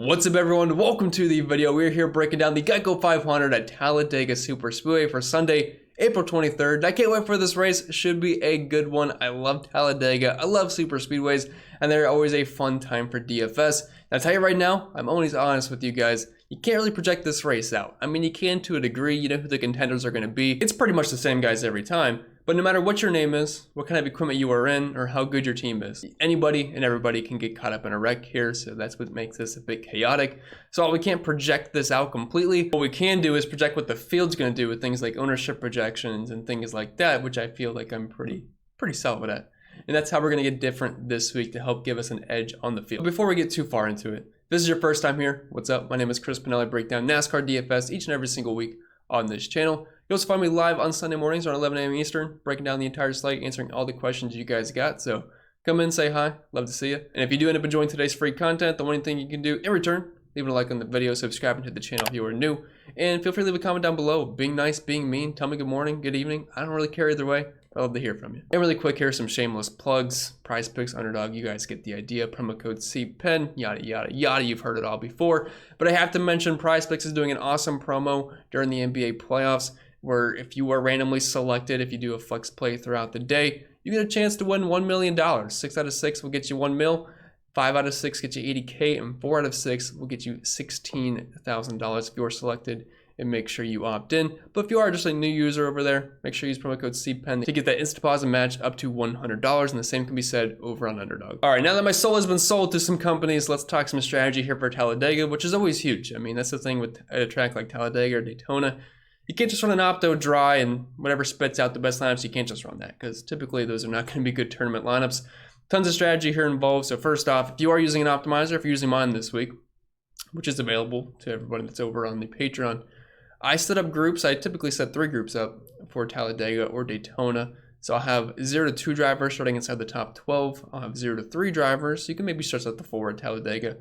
What's up, everyone? Welcome to the video. We're here breaking down the Geico 500 at Talladega Super Speedway for Sunday, April 23rd. I can't wait for this race. It should be a good one. I love Talladega. I love super speedways, and they're always a fun time for DFS. And I'll tell you right now, I'm always honest with you guys. You can't really project this race out. I mean, you can to a degree. You know who the contenders are going to be. It's pretty much the same guys every time. But no matter what your name is, what kind of equipment you are in, or how good your team is, anybody and everybody can get caught up in a wreck here, so that's what makes this a bit chaotic. So we can't project this out completely. What we can do is project what the field's going to do with things like ownership projections and things like that, which I feel like I'm pretty solid at. And that's how we're going to get different this week to help give us an edge on the field. But before we get too far into it, if this is your first time here, what's up? My name is Pennell. I break down NASCAR DFS each and every single week on this channel. You also find me live on Sunday mornings around 11 a.m. Eastern, breaking down the entire slate, answering all the questions you guys got. So come in, say hi, love to see you. And if you do end up enjoying today's free content, the one thing you can do in return, leave a like on the video, subscribing to the channel if you are new, and feel free to leave a comment down below. Being nice, being mean, tell me good morning, good evening. I don't really care either way. I'd love to hear from you. And really quick, here are some shameless plugs. Prize Picks, Underdog, you guys get the idea. Promo code CPEN, yada, yada, yada. You've heard it all before. But I have to mention Prize Picks is doing an awesome promo during the NBA playoffs, where if you are randomly selected, if you do a flex play throughout the day, you get a chance to win $1 million. 6 out of 6 will get you $1 million. 5 out of 6 get you $80K, and 4 out of 6 will get you $16,000 if you are selected, and make sure you opt in. But if you are just a new user over there, make sure you use promo code CPEN to get that instant deposit match up to $100, and the same can be said over on Underdog. All right, now that my soul has been sold to some companies, let's talk some strategy here for Talladega, which is always huge. I mean, that's the thing with a track like Talladega or Daytona. You can't just run an opto dry and whatever spits out the best lineups, you can't just run that, because typically those are not going to be good tournament lineups. Tons of strategy here involved. So first off, if you are using an optimizer, if you're using mine this week, which is available to everybody that's over on the Patreon, I set up groups. I typically set 3 groups up for Talladega or Daytona. So I'll have 0 to 2 drivers starting inside the top 12. I'll have 0 to 3 drivers. So you can maybe start at the 4 at Talladega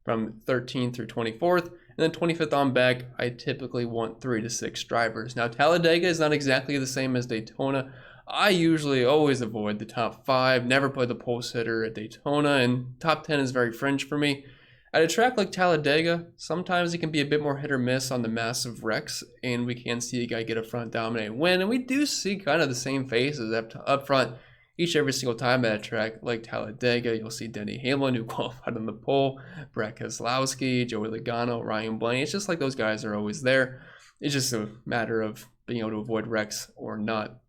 from 13th through 24th. And then 25th on back, I typically want 3 to 6 drivers. Now, Talladega is not exactly the same as Daytona. I usually always avoid the top 5, never play the pole sitter at Daytona, and top 10 is very fringe for me. At a track like Talladega, sometimes it can be a bit more hit or miss on the massive wrecks, and we can see a guy get a front dominate win, and we do see kind of the same faces up front every single time at a track like Talladega. You'll see Denny Hamlin, who qualified on the pole, Brett Keselowski, Joey Logano, Ryan Blaney. It's just like those guys are always there. It's just a matter of being able to avoid wrecks or not.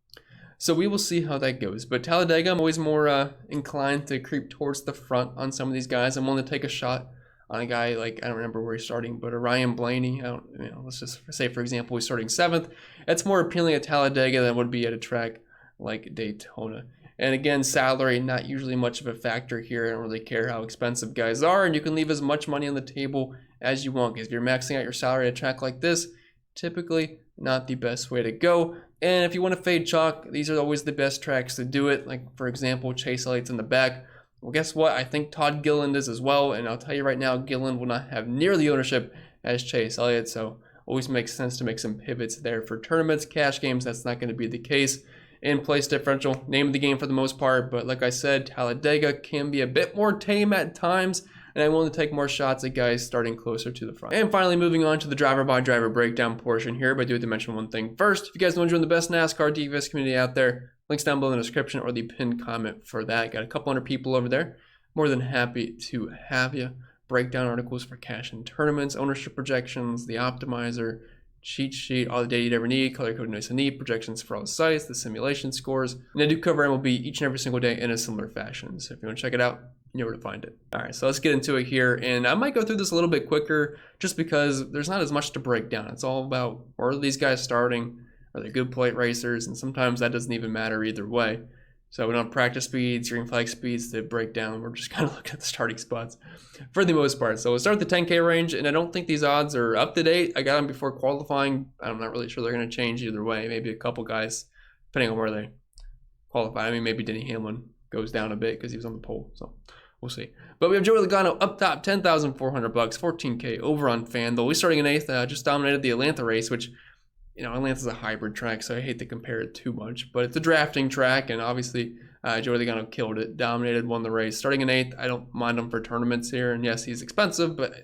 So we will see how that goes. But Talladega, I'm always more inclined to creep towards the front on some of these guys. I'm willing to take a shot on a guy like, I don't remember where he's starting, but a Ryan Blaney. Let's just say, for example, he's starting 7th. That's more appealing at Talladega than would be at a track like Daytona. And again, salary, not usually much of a factor here. I don't really care how expensive guys are, and you can leave as much money on the table as you want, because if you're maxing out your salary at a track like this, typically not the best way to go. And if you want to fade chalk, these are always the best tracks to do it. Like, for example, Chase Elliott's in the back. Well, guess what? I think Todd Gilliland is as well. And I'll tell you right now, Gilliland will not have near the ownership as Chase Elliott. So always makes sense to make some pivots there for tournaments. Cash games, that's not going to be the case. In place differential, name of the game for the most part. But like I said, Talladega can be a bit more tame at times, and I'm willing to take more shots at guys starting closer to the front. And finally, moving on to the driver-by-driver breakdown portion here, but I do have to mention one thing first. If you guys want to join the best NASCAR DFS community out there, links down below in the description or the pinned comment for that. Got a couple hundred people over there. More than happy to have you. Breakdown articles for cash and tournaments, ownership projections, the optimizer, cheat sheet, all the data you'd ever need, color code nice and neat, projections for all the sites, the simulation scores. And I do cover MLB each and every single day in a similar fashion. So if you want to check it out, you know where to find it. All right, so let's get into it here. And I might go through this a little bit quicker just because there's not as much to break down. It's all about, where are these guys starting? Are they good plate racers? And sometimes that doesn't even matter either way. So we don't have practice speeds, green flag speeds to break down. We're just kind of looking at the starting spots for the most part. So we'll start at the 10K range, and I don't think these odds are up to date. I got them before qualifying. I'm not really sure they're going to change either way. Maybe a couple guys, depending on where they qualify. I mean, maybe Denny Hamlin goes down a bit because he was on the pole. So we'll see. But we have Joey Logano up top, $10,400, 14K over on FanDuel. He's starting in 8th. Just dominated the Atlanta race, which you know, Atlanta's a hybrid track, so I hate to compare it too much, but it's a drafting track, and obviously Joey Logano killed it, dominated, won the race. Starting in 8th, I don't mind him for tournaments here, and yes, he's expensive, but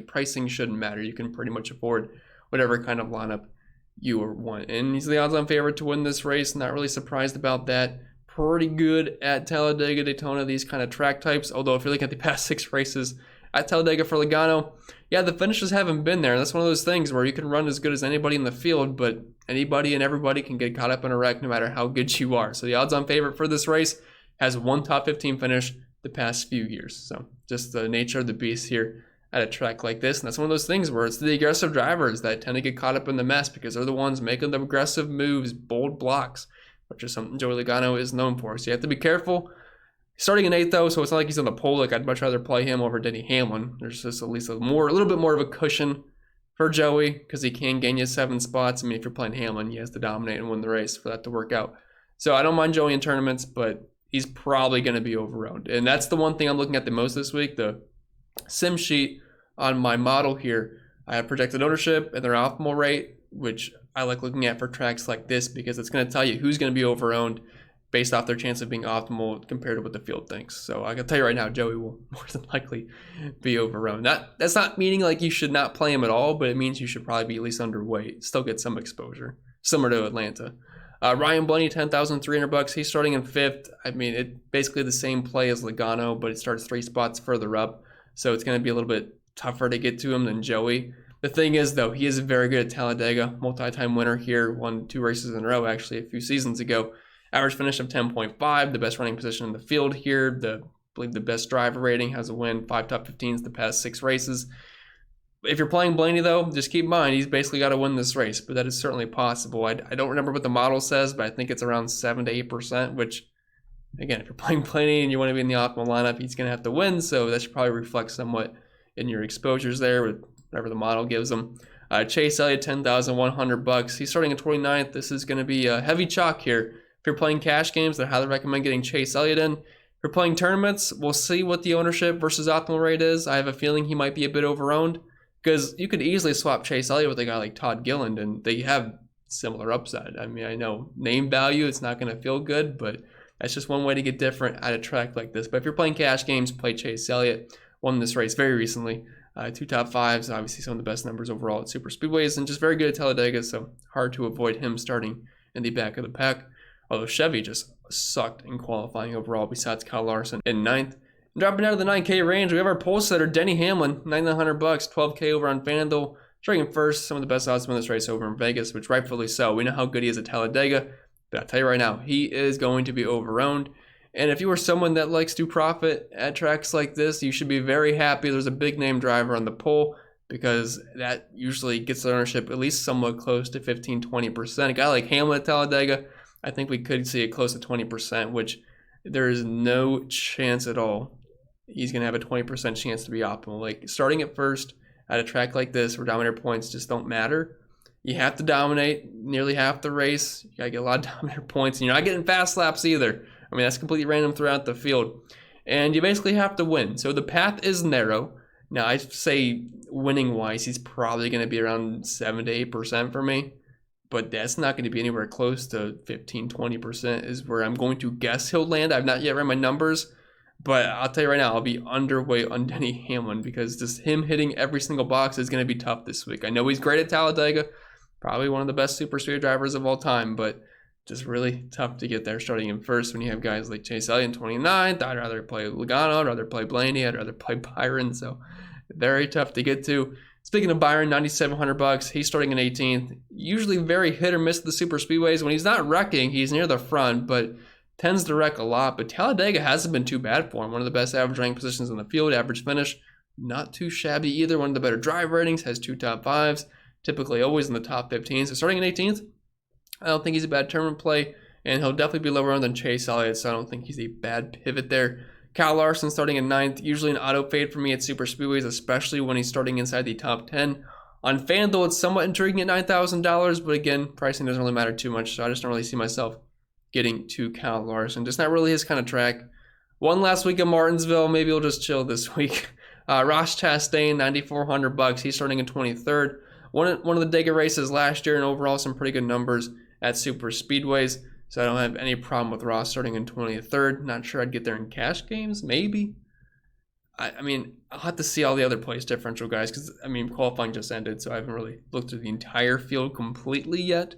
pricing shouldn't matter. You can pretty much afford whatever kind of lineup you want, and he's the odds-on favorite to win this race. Not really surprised about that. Pretty good at Talladega, Daytona, these kind of track types, although if you're looking at the past 6 races at Talladega for Logano, yeah, the finishes haven't been there. That's one of those things where you can run as good as anybody in the field, but anybody and everybody can get caught up in a wreck no matter how good you are. So the odds-on favorite for this race has one top 15 finish the past few years. So just the nature of the beast here at a track like this. And that's one of those things where it's the aggressive drivers that tend to get caught up in the mess because they're the ones making the aggressive moves, bold blocks, which is something Joey Logano is known for. So you have to be careful. Starting in 8th, though, so it's not like he's on the pole. Like, I'd much rather play him over Denny Hamlin. There's just at least a little bit more of a cushion for Joey because he can gain you 7 spots. I mean, if you're playing Hamlin, he has to dominate and win the race for that to work out. So I don't mind Joey in tournaments, but he's probably going to be overowned. And that's the one thing I'm looking at the most this week. The sim sheet on my model here, I have projected ownership and their optimal rate, which I like looking at for tracks like this because it's going to tell you who's going to be overowned based off their chance of being optimal compared to what the field thinks. So I can tell you right now, Joey will more than likely be overowned. That's not meaning like you should not play him at all, but it means you should probably be at least underweight, still get some exposure, similar to Atlanta. Ryan Blaney, $10,300. He's starting in 5th. I mean, it's basically the same play as Logano, but it starts 3 spots further up. So it's going to be a little bit tougher to get to him than Joey. The thing is, though, he is very good at Talladega, multi-time winner here, won 2 races in a row, actually, a few seasons ago. Average finish of 10.5, the best running position in the field here. I believe the best driver rating, has a win, 5 top 15s the past 6 races. If you're playing Blaney, though, just keep in mind, he's basically got to win this race, but that is certainly possible. I don't remember what the model says, but I think it's around 7 to 8%, which, again, if you're playing Blaney and you want to be in the optimal lineup, he's going to have to win, so that should probably reflect somewhat in your exposures there with whatever the model gives him. Chase Elliott, $10,100. He's starting in 29th. This is going to be a heavy chalk here. If you're playing cash games, I highly recommend getting Chase Elliott in. If you're playing tournaments, we'll see what the ownership versus optimal rate is. I have a feeling he might be a bit overowned because you could easily swap Chase Elliott with a guy like Todd Gilliland, and they have similar upside. I mean, I know name value, it's not going to feel good, but that's just one way to get different at a track like this. But if you're playing cash games, play Chase Elliott. Won this race very recently. 2 top 5s, obviously some of the best numbers overall at super speedways, and just very good at Talladega, so hard to avoid him starting in the back of the pack. Although Chevy just sucked in qualifying overall besides Kyle Larson in 9th. And dropping out of the 9K range, we have our pole setter, Denny Hamlin, $9,900, 12K over on FanDuel. Starting in 1st, some of the best odds to win this race over in Vegas, which rightfully so. We know how good he is at Talladega, but I'll tell you right now, he is going to be overowned. And if you are someone that likes to profit at tracks like this, you should be very happy there's a big name driver on the pole because that usually gets the ownership at least somewhat close to 15-20%. A guy like Hamlin at Talladega, I think we could see it close to 20%, which there is no chance at all he's going to have a 20% chance to be optimal. Like, starting at 1st at a track like this where dominator points just don't matter, you have to dominate nearly half the race. You got to get a lot of dominator points, and you're not getting fast laps either. I mean, that's completely random throughout the field. And you basically have to win. So the path is narrow. Now, I'd say winning-wise, he's probably going to be around 7 to 8% for me. But that's not going to be anywhere close to 15-20% is where I'm going to guess he'll land. I've not yet read my numbers. But I'll tell you right now, I'll be underweight on Denny Hamlin because just him hitting every single box is going to be tough this week. I know he's great at Talladega. Probably one of the best super speed drivers of all time. But just really tough to get there starting in 1st when you have guys like Chase Elliott in 29th. I'd rather play Logano. I'd rather play Blaney. I'd rather play Byron. So very tough to get to. Speaking of Byron, $9,700. He's starting in 18th. Usually very hit or miss the super speedways. When he's not wrecking, he's near the front, but tends to wreck a lot. But Talladega hasn't been too bad for him. One of the best average rank positions in the field. Average finish, not too shabby either. One of the better drive ratings. Has 2 top 5s. Typically always in the top 15. So starting in 18th, I don't think he's a bad tournament play. And he'll definitely be lower on than Chase Elliott. So I don't think he's a bad pivot there. Kyle Larson starting in 9th, usually an auto fade for me at super speedways, especially when he's starting inside the top 10. On FanDuel, it's somewhat intriguing at $9,000, but again, pricing doesn't really matter too much, so I just don't really see myself getting to Kyle Larson. Just not really his kind of track. One last week in Martinsville, maybe we'll just chill this week. Ross Chastain, $9,400. He's starting in 23rd. One of the Dega races last year, and overall some pretty good numbers at super speedways. So I don't have any problem with Ross starting in 23rd. Not sure I'd get there in cash games, maybe. I mean, I'll have to see all the other place differential guys because, I mean, qualifying just ended, so I haven't really looked through the entire field completely yet.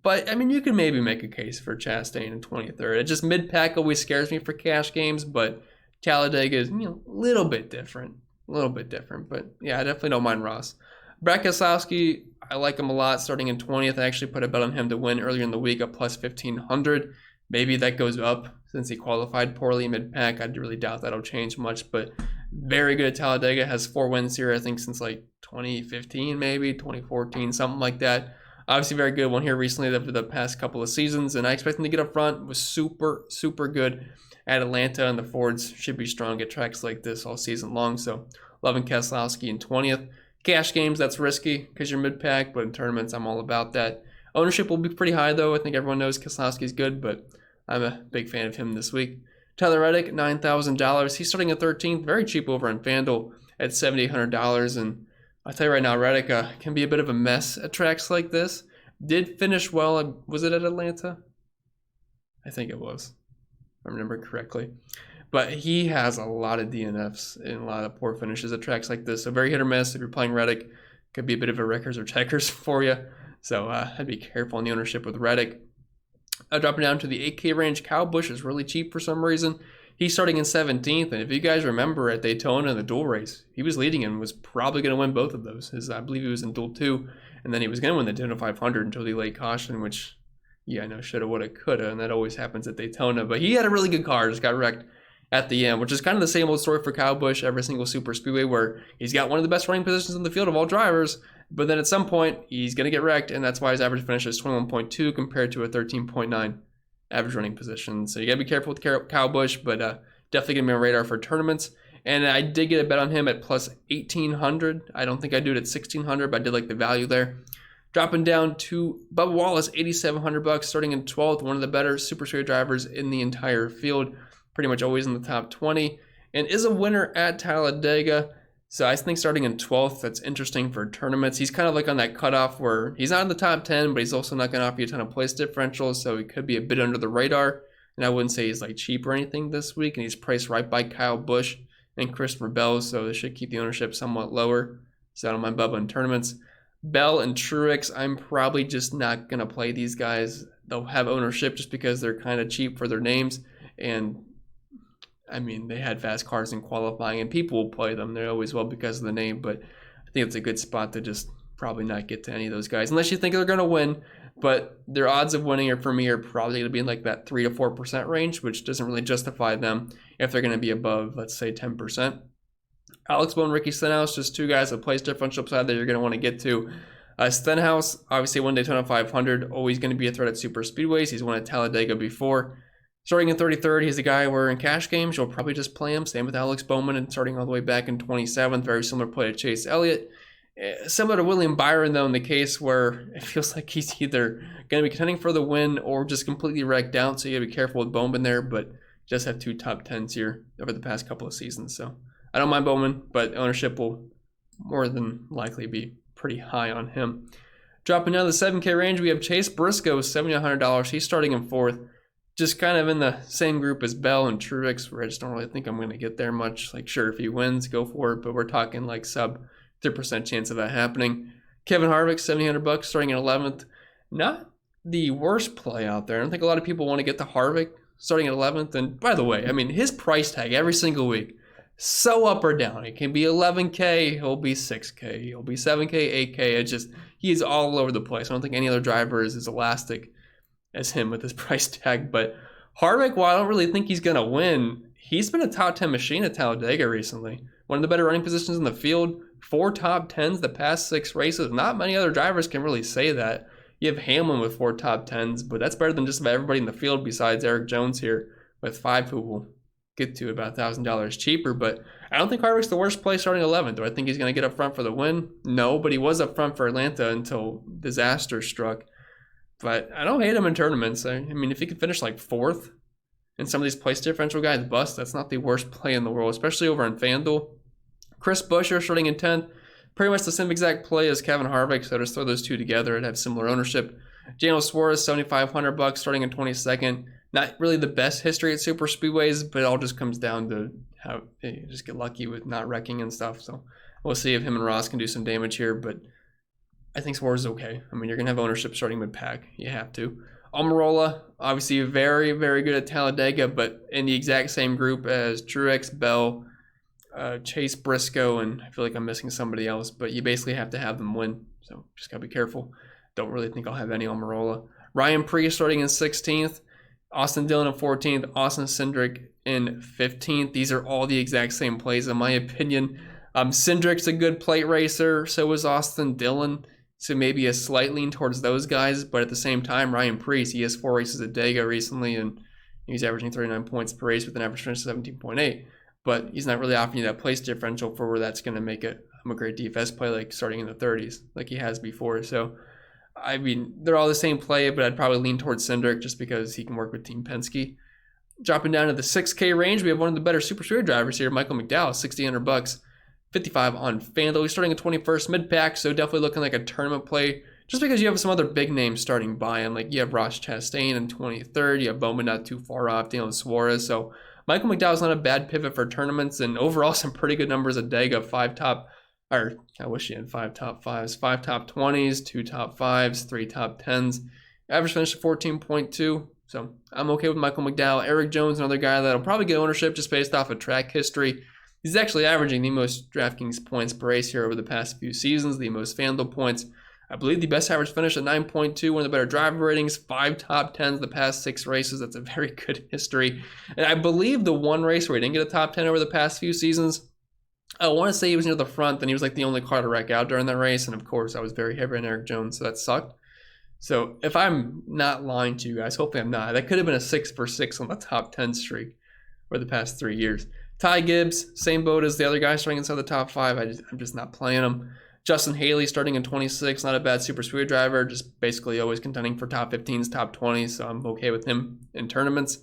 But, I mean, you can maybe make a case for Chastain in 23rd. It just mid-pack always scares me for cash games, but Talladega is, a little bit different. But, yeah, I definitely don't mind Ross. Brad Keselowski, I like him a lot starting in 20th. I actually put a bet on him to win earlier in the week at plus 1,500. Maybe that goes up since he qualified poorly mid-pack. I really doubt that'll change much, but very good at Talladega. Has 4 wins here, I think, since like 2015, maybe 2014, something like that. Obviously, very good one here recently over the past couple of seasons, and I expect him to get up front. Was super, super good at Atlanta, and the Fords should be strong at tracks like this all season long. So, loving Keselowski in 20th. Cash games, that's risky because you're mid-pack, but in tournaments, I'm all about that. Ownership will be pretty high, though. I think everyone knows Keselowski's good, but I'm a big fan of him this week. Tyler Reddick, $9,000. He's starting at 13th, very cheap over on FanDuel at $7,800. And I'll tell you right now, Reddick can be a bit of a mess at tracks like this. Did finish well. Was it at Atlanta? I think it was, if I remember correctly. But he has a lot of DNFs and a lot of poor finishes at tracks like this. So very hit or miss. If you're playing Reddick, could be a bit of a wreckers or checkers for you. So I'd be careful on the ownership with Reddick. Dropping down to the 8K range, Kyle Busch is really cheap for some reason. He's starting in 17th, and if you guys remember at Daytona in the dual race, he was leading and was probably going to win both of those. I believe he was in dual 2, and then he was going to win the Daytona 500 until the late caution, which, yeah, I know, shoulda, woulda, coulda, and that always happens at Daytona. But he had a really good car, just got wrecked at the end, which is kind of the same old story for Kyle Busch every single super speedway, where he's got one of the best running positions in the field of all drivers, but then at some point he's going to get wrecked, and that's why his average finish is 21.2 compared to a 13.9 average running position. So you got to be careful with Kyle Busch, but definitely going to be on radar for tournaments. And I did get a bet on him at plus 1,800. I don't think I'd do it at 1,600, but I did like the value there. Dropping down to Bubba Wallace, $8,700, starting in 12th, one of the better super speedway drivers in the entire field. Pretty much always in the top 20, and is a winner at Talladega. So I think starting in 12th, that's interesting for tournaments. He's kind of like on that cutoff where he's not in the top 10, but he's also not going to offer you a ton of place differentials, so he could be a bit under the radar. And I wouldn't say he's like cheap or anything this week, and he's priced right by Kyle Busch and Christopher Bell, so this should keep the ownership somewhat lower. So I don't mind Bubba in tournaments. Bell and Truex, I'm probably just not going to play these guys. They'll have ownership just because they're kind of cheap for their names, and I mean, they had fast cars in qualifying, and people will play them. They always will because of the name, but I think it's a good spot to just probably not get to any of those guys, unless you think they're going to win. But their odds of winning for me are probably going to be in like that 3 to 4% range, which doesn't really justify them if they're going to be above, let's say, 10%. Alex Bowman, Ricky Stenhouse, just two guys with place differential side that you're going to want to get to. Stenhouse, obviously won Daytona 500, always going to be a threat at super speedways. He's won at Talladega before. Starting in 33rd, he's a guy where in cash games, you'll probably just play him. Same with Alex Bowman, and starting all the way back in 27th, very similar play to Chase Elliott. Similar to William Byron, though, in the case where it feels like he's either going to be contending for the win or just completely wrecked out, so you got to be careful with Bowman there, but just have 2 top 10s here over the past couple of seasons. So I don't mind Bowman, but ownership will more than likely be pretty high on him. Dropping down the 7K range, we have Chase Briscoe, $7,900. He's starting in 4th. Just kind of in the same group as Bell and Truex, where I just don't really think I'm going to get there much. Like, sure, if he wins, go for it, but we're talking like sub 3% chance of that happening. Kevin Harvick, $7,000, starting in 11th. Not the worst play out there. I don't think a lot of people want to get the Harvick starting at 11th. And by the way, I mean, his price tag every single week, so up or down. It can be 11K, he'll be 6K, he'll be 7K, 8K. It's just, he's all over the place. I don't think any other driver is as elastic as him with his price tag. But Harvick, while I don't really think he's going to win, he's been a top 10 machine at Talladega recently. One of the better running positions in the field, 4 top 10s the past 6 races. Not many other drivers can really say that. You have Hamlin with 4 top 10s, but that's better than just about everybody in the field besides Eric Jones here with 5, who will get to about $1,000 cheaper. But I don't think Harvick's the worst play starting 11th. Do I think he's going to get up front for the win? No, but he was up front for Atlanta until disaster struck. But I don't hate him in tournaments. I mean, if he could finish like 4th and some of these place differential guys bust, that's not the worst play in the world, especially over on FanDuel. Chris Buescher starting in 10th. Pretty much the same exact play as Kevin Harvick, so just throw those two together and have similar ownership. Daniel Suarez, $7,500 starting in 22nd. Not really the best history at super speedways, but it all just comes down to how you just get lucky with not wrecking and stuff. So we'll see if him and Ross can do some damage here, but I think Suarez is okay. I mean, you're going to have ownership starting mid-pack. You have to. Almirola, obviously very, very good at Talladega, but in the exact same group as Truex, Bell, Chase Briscoe, and I feel like I'm missing somebody else, but you basically have to have them win. So just got to be careful. Don't really think I'll have any Almirola. Ryan Preece starting in 16th. Austin Dillon in 14th. Austin Cindric in 15th. These are all the exact same plays in my opinion. Cindric's a good plate racer. So is Austin Dillon. So maybe a slight lean towards those guys. But at the same time, Ryan Preece, he has 4 races at Dega recently, and he's averaging 39 points per race with an average finish of 17.8. But he's not really offering you that place differential for where that's going to make it a great DFS play, like starting in the 30s, like he has before. So, I mean, they're all the same play, but I'd probably lean towards Cindric just because he can work with Team Penske. Dropping down to the 6K range, we have one of the better Super Speedway drivers here, Michael McDowell, $6,800, 55 on FanDuel. He's starting at 21st mid-pack, so definitely looking like a tournament play. Just because you have some other big names starting by him, like you have Ross Chastain in 23rd, you have Bowman not too far off, Daniel Suarez. So Michael McDowell's not a bad pivot for tournaments, and overall some pretty good numbers at Dega. 5 top 5s, 5 top 20s, 2 top 5s, 3 top 10s. Average finish of 14.2. So I'm okay with Michael McDowell. Eric Jones, another guy that'll probably get ownership just based off of track history. He's actually averaging the most DraftKings points per race here over the past few seasons, the most FanDuel points. I believe the best average finish at 9.2, one of the better driver ratings, 5 top 10s the past 6 races. That's a very good history. And I believe the one race where he didn't get a top 10 over the past few seasons, I want to say he was near the front, then he was like the only car to wreck out during that race. And of course, I was very heavy on Eric Jones, so that sucked. So if I'm not lying to you guys, hopefully I'm not, that could have been a 6 for 6 on the top 10 streak for the past 3 years. Ty Gibbs, same boat as the other guy starting inside the top 5. I'm just not playing him. Justin Haley starting in 26, not a bad super speedway driver, just basically always contending for top 15s, top 20s, so I'm okay with him in tournaments.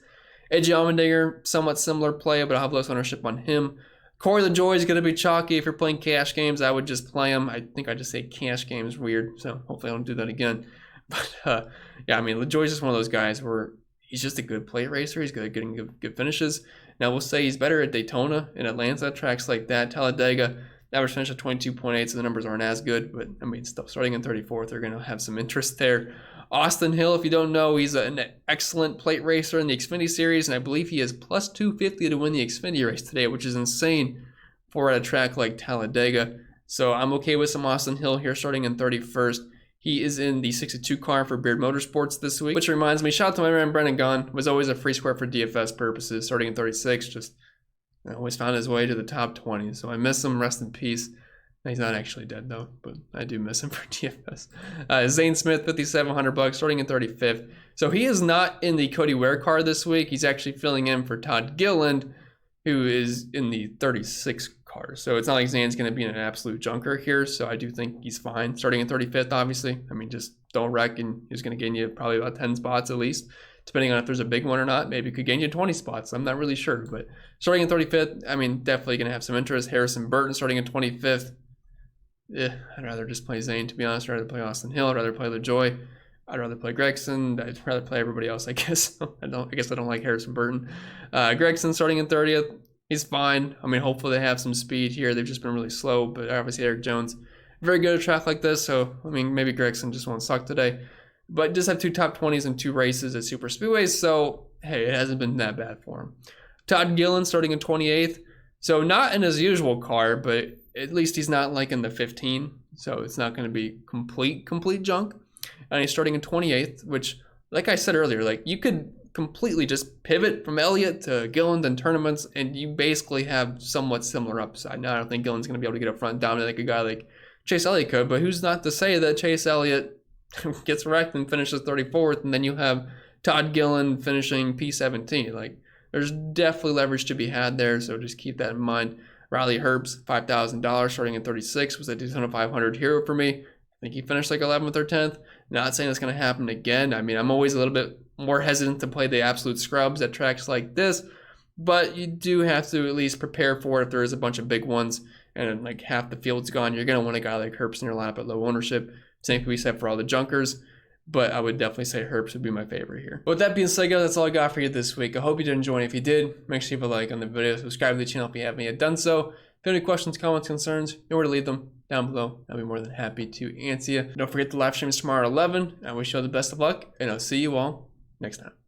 AJ Allmendinger, somewhat similar play, but I'll have less ownership on him. Corey LaJoie is going to be chalky. If you're playing cash games, I would just play him. I think I just say cash games weird, so hopefully I don't do that again. But yeah, I mean, LaJoie's just one of those guys where he's just a good plate racer. He's good at getting good finishes. Now, we'll say he's better at Daytona and Atlanta, tracks like that. Talladega, average finish of 22.8, so the numbers aren't as good. But, I mean, still starting in 34th, they're going to have some interest there. Austin Hill, if you don't know, he's an excellent plate racer in the Xfinity Series, and I believe he is plus 250 to win the Xfinity race today, which is insane for a track like Talladega. So I'm okay with some Austin Hill here starting in 31st. He is in the 62 car for Beard Motorsports this week, which reminds me, shout out to my man Brendan Gunn, was always a free square for DFS purposes, starting in 36, just always found his way to the top 20. So I miss him, rest in peace. He's not actually dead though, but I do miss him for DFS. Zane Smith, $5,700, starting in 35th. So he is not in the Cody Ware car this week. He's actually filling in for Todd Gilliland, who is in the 36 car. So it's not like Zane's going to be an absolute junker here. So I do think he's fine. Starting in 35th, obviously. I mean, just don't wreck, and he's going to gain you probably about 10 spots at least. Depending on if there's a big one or not, maybe it could gain you 20 spots. I'm not really sure. But starting in 35th, I mean, definitely going to have some interest. Harrison Burton starting in 25th. I'd rather just play Zane, to be honest. I'd rather play Austin Hill. I'd rather play LaJoie. I'd rather play Gregson. I'd rather play everybody else, I guess. I guess I don't like Harrison Burton. Gregson starting in 30th. He's fine. I mean, hopefully they have some speed here. They've just been really slow, but obviously Eric Jones, very good at a track like this. So, I mean, maybe Gregson just won't suck today. But just have 2 top 20s and 2 races at super speedways. So, hey, it hasn't been that bad for him. Todd Gilliland starting in 28th. So not in his usual car, but at least he's not like in the 15. So it's not going to be complete junk. And he's starting in 28th, which, like I said earlier, like you could completely just pivot from Elliott to Gilliland in tournaments, and you basically have somewhat similar upside. Now, I don't think Gilliland's going to be able to get up front and dominate like a guy like Chase Elliott could, but who's not to say that Chase Elliott gets wrecked and finishes 34th, and then you have Todd Gilliland finishing P17. Like, there's definitely leverage to be had there, so just keep that in mind. Riley Herbst, $5,000, starting at 36, was a Daytona 500 hero for me. I think he finished like 11th or 10th. Not saying it's going to happen again. I mean, I'm always a little bit more hesitant to play the absolute scrubs at tracks like this, but you do have to at least prepare for it if there is a bunch of big ones. and like half the field's gone, you're going to want a guy like Herbst in your lineup at low ownership. Same can be said for all the junkers, but I would definitely say Herbst would be my favorite here. But with that being said, guys, that's all I got for you this week. I hope you did enjoy, and if you did, make sure you leave a like on the video, subscribe to the channel if you haven't yet done so. If you have any questions, comments, concerns, you know where to leave them down below. I'll be more than happy to answer you. Don't forget the live stream is tomorrow at 11. I wish you all the best of luck, and I'll see you all next time.